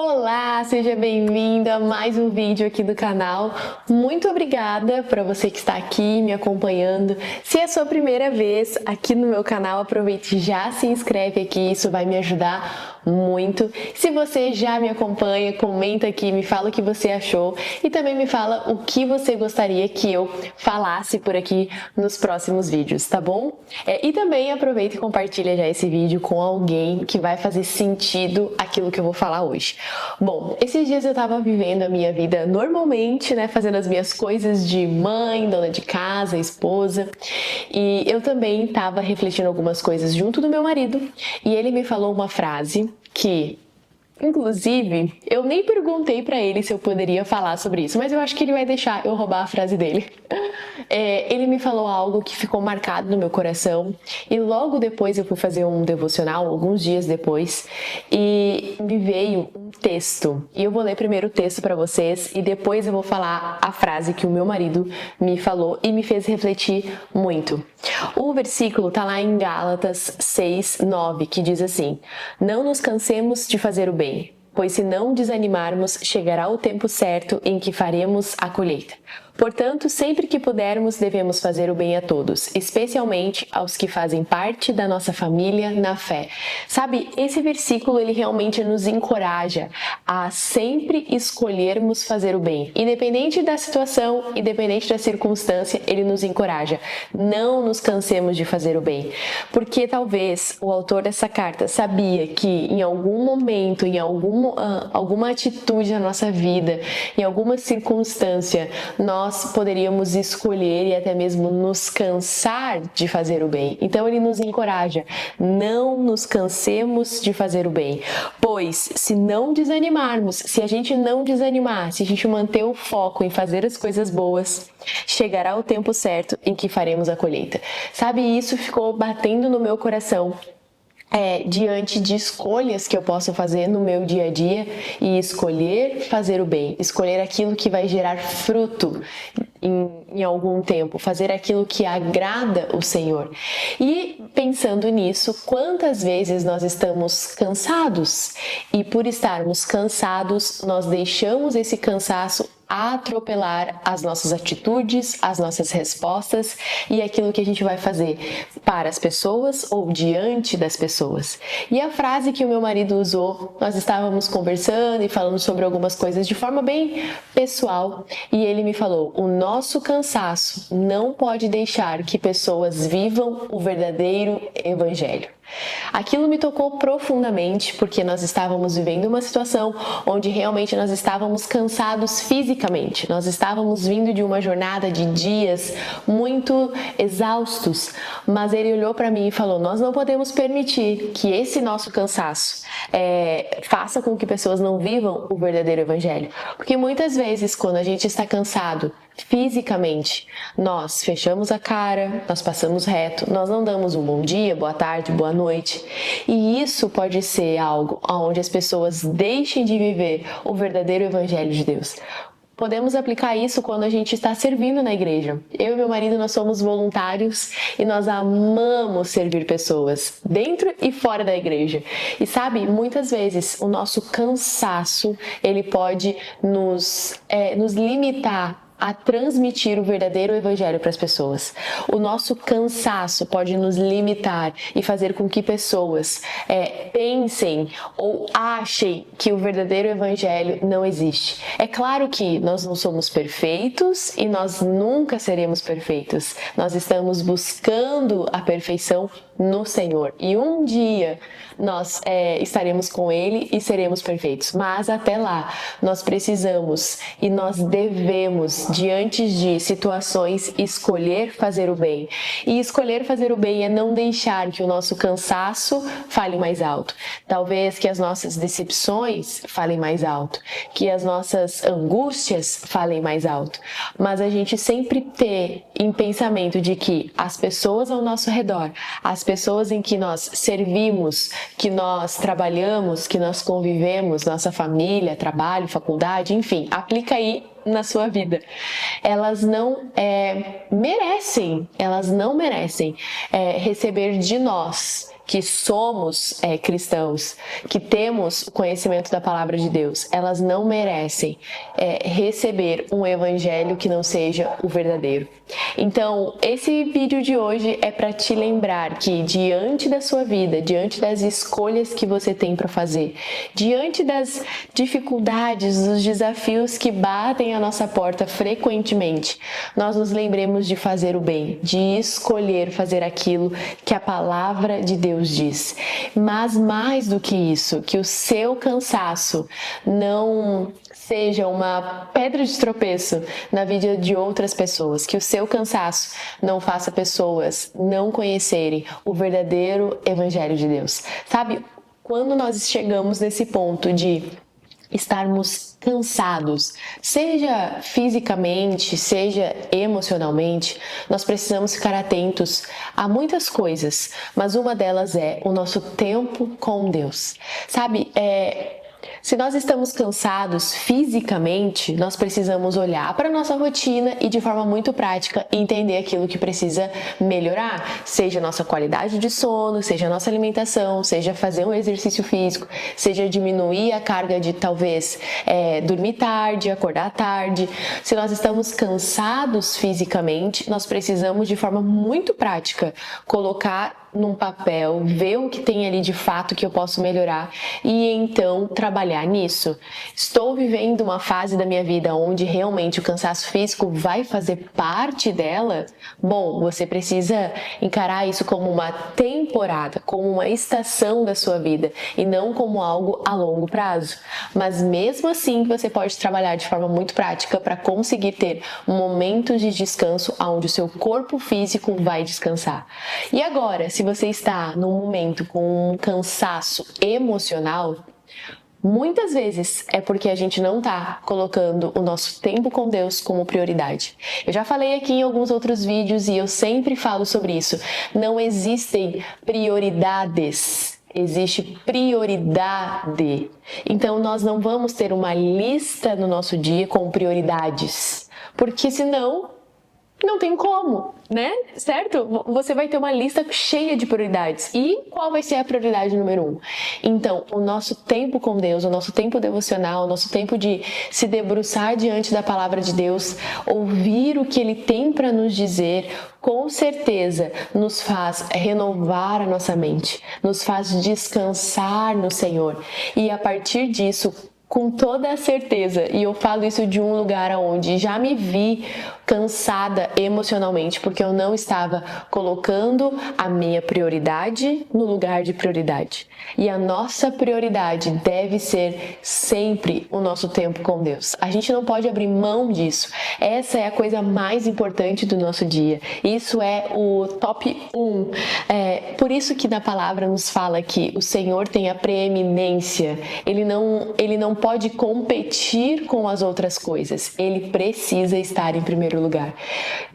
Olá, seja bem-vindo a mais um vídeo aqui do canal. Muito obrigada para você que está aqui me acompanhando. Se é a sua primeira vez aqui no meu canal, aproveite e já se inscreve aqui, isso vai me ajudar muito. Se você já me acompanha, comenta aqui, me fala o que você achou e também me fala o que você gostaria que eu falasse por aqui nos próximos vídeos, tá bom? E também aproveita e compartilha já esse vídeo com alguém que vai fazer sentido aquilo que eu vou falar hoje. Bom, esses dias eu tava vivendo a minha vida normalmente, né, fazendo as minhas coisas de mãe, dona de casa, esposa, e eu também tava refletindo algumas coisas junto do meu marido, e ele me falou uma frase que, inclusive, eu nem perguntei pra ele se eu poderia falar sobre isso, mas eu acho que ele vai deixar eu roubar a frase dele. Ele me falou algo que ficou marcado no meu coração e logo depois eu fui fazer um devocional, alguns dias depois, e me veio um texto. E eu vou ler primeiro o texto pra vocês e depois eu vou falar a frase que o meu marido me falou e me fez refletir muito. O versículo tá lá em Gálatas 6:9, que diz assim: "Não nos cansemos de fazer o bem, pois se não desanimarmos, chegará o tempo certo em que faremos a colheita. Portanto, sempre que pudermos, devemos fazer o bem a todos, especialmente aos que fazem parte da nossa família na fé." Sabe, esse versículo ele realmente nos encoraja a sempre escolhermos fazer o bem. Independente da situação, independente da circunstância, ele nos encoraja. Não nos cansemos de fazer o bem. Porque talvez o autor dessa carta sabia que em algum momento, em alguma atitude na nossa vida, em alguma circunstância, nós poderíamos escolher e até mesmo nos cansar de fazer o bem. Então ele nos encoraja, não nos cansemos de fazer o bem, pois se não desanimarmos, se a gente não desanimar, se a gente manter o foco em fazer as coisas boas, chegará o tempo certo em que faremos a colheita. Sabe, isso ficou batendo no meu coração. Diante de escolhas que eu posso fazer no meu dia a dia e escolher fazer o bem, escolher aquilo que vai gerar fruto em algum tempo, fazer aquilo que agrada o Senhor. E pensando nisso, quantas vezes nós estamos cansados e por estarmos cansados, nós deixamos esse cansaço atropelar as nossas atitudes, as nossas respostas e aquilo que a gente vai fazer para as pessoas ou diante das pessoas. E a frase que o meu marido usou, nós estávamos conversando e falando sobre algumas coisas de forma bem pessoal e ele me falou: o nosso cansaço não pode deixar que pessoas vivam o verdadeiro evangelho. Aquilo me tocou profundamente porque nós estávamos vivendo uma situação onde realmente nós estávamos cansados fisicamente. Nós estávamos vindo de uma jornada de dias muito exaustos, mas ele olhou para mim e falou: nós não podemos permitir que esse nosso cansaço faça com que pessoas não vivam o verdadeiro evangelho. Porque muitas vezes quando a gente está cansado fisicamente, nós fechamos a cara, nós passamos reto, nós não damos um bom dia, boa tarde, boa noite. E isso pode ser algo onde as pessoas deixem de viver o verdadeiro evangelho de Deus. Podemos aplicar isso quando a gente está servindo na igreja. Eu e meu marido, nós somos voluntários e nós amamos servir pessoas, dentro e fora da igreja. E sabe, muitas vezes o nosso cansaço, ele pode nos limitar a transmitir o verdadeiro evangelho para as pessoas. O nosso cansaço pode nos limitar e fazer com que pessoas pensem ou achem que o verdadeiro evangelho não existe. É claro que nós não somos perfeitos e nós nunca seremos perfeitos. Nós estamos buscando a perfeição no Senhor e um dia nós estaremos com Ele e seremos perfeitos. Mas até lá, nós precisamos e nós devemos, diante de situações, escolher fazer o bem. E escolher fazer o bem é não deixar que o nosso cansaço fale mais alto. Talvez que as nossas decepções falem mais alto, que as nossas angústias falem mais alto. Mas a gente sempre ter em pensamento de que as pessoas ao nosso redor, as pessoas em que nós servimos, que nós trabalhamos, que nós convivemos, nossa família, trabalho, faculdade, enfim, aplica aí na sua vida. Elas não merecem receber de nós que somos cristãos, que temos o conhecimento da palavra de Deus, elas não merecem receber um evangelho que não seja o verdadeiro. Então, esse vídeo de hoje é para te lembrar que diante da sua vida, diante das escolhas que você tem para fazer, diante das dificuldades, dos desafios que batem à nossa porta frequentemente, nós nos lembremos de fazer o bem, de escolher fazer aquilo que a palavra de Deus diz. Mas mais do que isso, que o seu cansaço não seja uma pedra de tropeço na vida de outras pessoas, que o seu cansaço não faça pessoas não conhecerem o verdadeiro evangelho de Deus. Sabe, quando nós chegamos nesse ponto de estarmos cansados, seja fisicamente, seja emocionalmente, nós precisamos ficar atentos a muitas coisas, mas uma delas é o nosso tempo com Deus. Sabe, se nós estamos cansados fisicamente, nós precisamos olhar para a nossa rotina e de forma muito prática entender aquilo que precisa melhorar, seja a nossa qualidade de sono, seja a nossa alimentação, seja fazer um exercício físico, seja diminuir a carga de talvez dormir tarde, acordar tarde. Se nós estamos cansados fisicamente, nós precisamos de forma muito prática colocar num papel, ver o que tem ali de fato que eu posso melhorar e então trabalhar nisso. Estou vivendo uma fase da minha vida onde realmente o cansaço físico vai fazer parte dela? Bom, você precisa encarar isso como uma temporada, como uma estação da sua vida e não como algo a longo prazo. Mas mesmo assim você pode trabalhar de forma muito prática para conseguir ter momentos de descanso onde o seu corpo físico vai descansar. E agora, se você está num momento com um cansaço emocional, muitas vezes é porque a gente não está colocando o nosso tempo com Deus como prioridade. Eu já falei aqui em alguns outros vídeos e eu sempre falo sobre isso. Não existem prioridades. Existe prioridade. Então nós não vamos ter uma lista no nosso dia com prioridades, porque senão não tem como, né? Certo? Você vai ter uma lista cheia de prioridades. E qual vai ser a prioridade número 1? Então, o nosso tempo com Deus, o nosso tempo devocional, o nosso tempo de se debruçar diante da palavra de Deus, ouvir o que Ele tem para nos dizer, com certeza nos faz renovar a nossa mente, nos faz descansar no Senhor. E a partir disso, com toda a certeza, e eu falo isso de um lugar onde já me vi cansada emocionalmente, porque eu não estava colocando a minha prioridade no lugar de prioridade. E a nossa prioridade deve ser sempre o nosso tempo com Deus. A gente não pode abrir mão disso. Essa é a coisa mais importante do nosso dia. Isso é o top 1. Por isso que na palavra nos fala que o Senhor tem a preeminência. Ele não pode competir com as outras coisas. Ele precisa estar em primeiro lugar.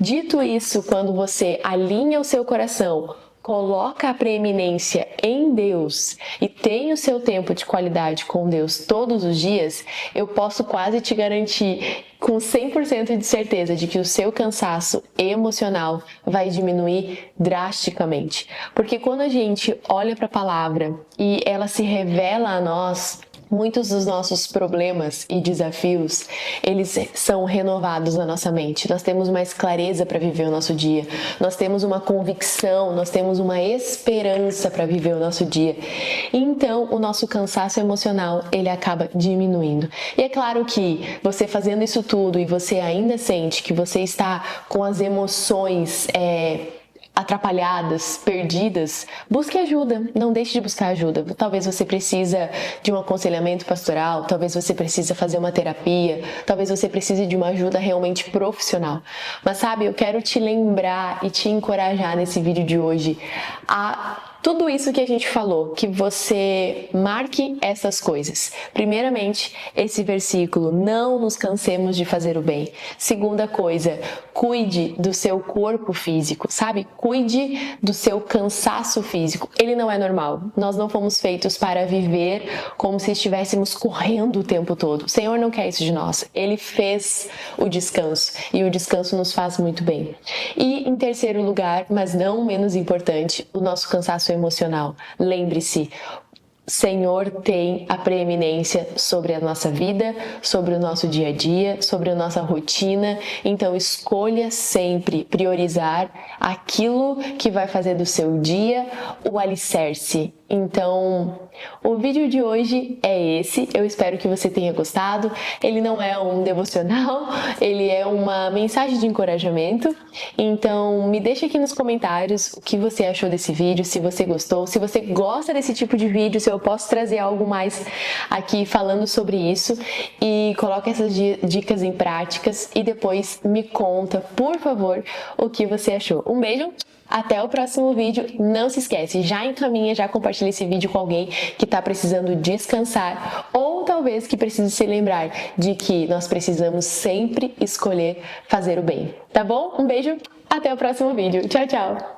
Dito isso, quando você alinha o seu coração, coloca a preeminência em Deus e tem o seu tempo de qualidade com Deus todos os dias, eu posso quase te garantir com 100% de certeza de que o seu cansaço emocional vai diminuir drasticamente. Porque quando a gente olha para a palavra e ela se revela a nós, muitos dos nossos problemas e desafios, eles são renovados na nossa mente. Nós temos mais clareza para viver o nosso dia. Nós temos uma convicção, nós temos uma esperança para viver o nosso dia. Então, o nosso cansaço emocional, ele acaba diminuindo. E é claro que você fazendo isso tudo e você ainda sente que você está com as emoções atrapalhadas, perdidas, busque ajuda, não deixe de buscar ajuda. Talvez você precisa de um aconselhamento pastoral, talvez você precisa fazer uma terapia, talvez você precise de uma ajuda realmente profissional. Mas sabe, eu quero te lembrar e te encorajar nesse vídeo de hoje a tudo isso que a gente falou, que você marque essas coisas. Primeiramente, esse versículo, não nos cansemos de fazer o bem. Segunda coisa, cuide do seu corpo físico, sabe? Cuide do seu cansaço físico. Ele não é normal. Nós não fomos feitos para viver como se estivéssemos correndo o tempo todo. O Senhor não quer isso de nós. Ele fez o descanso e o descanso nos faz muito bem. E em terceiro lugar, mas não menos importante, o nosso cansaço emocional. Lembre-se, Senhor tem a preeminência sobre a nossa vida, sobre o nosso dia a dia, sobre a nossa rotina. Então escolha sempre priorizar aquilo que vai fazer do seu dia o alicerce. Então, o vídeo de hoje é esse. Eu espero que você tenha gostado. Ele não é um devocional, ele é uma mensagem de encorajamento. Então, me deixa aqui nos comentários o que você achou desse vídeo, se você gostou, se você gosta desse tipo de vídeo, se eu posso trazer algo mais aqui falando sobre isso. E coloca essas dicas em práticas e depois me conta, por favor, o que você achou. Um beijo! Até o próximo vídeo. Não se esquece, já encaminha, já compartilha esse vídeo com alguém que está precisando descansar ou talvez que precise se lembrar de que nós precisamos sempre escolher fazer o bem. Tá bom? Um beijo, até o próximo vídeo. Tchau, tchau!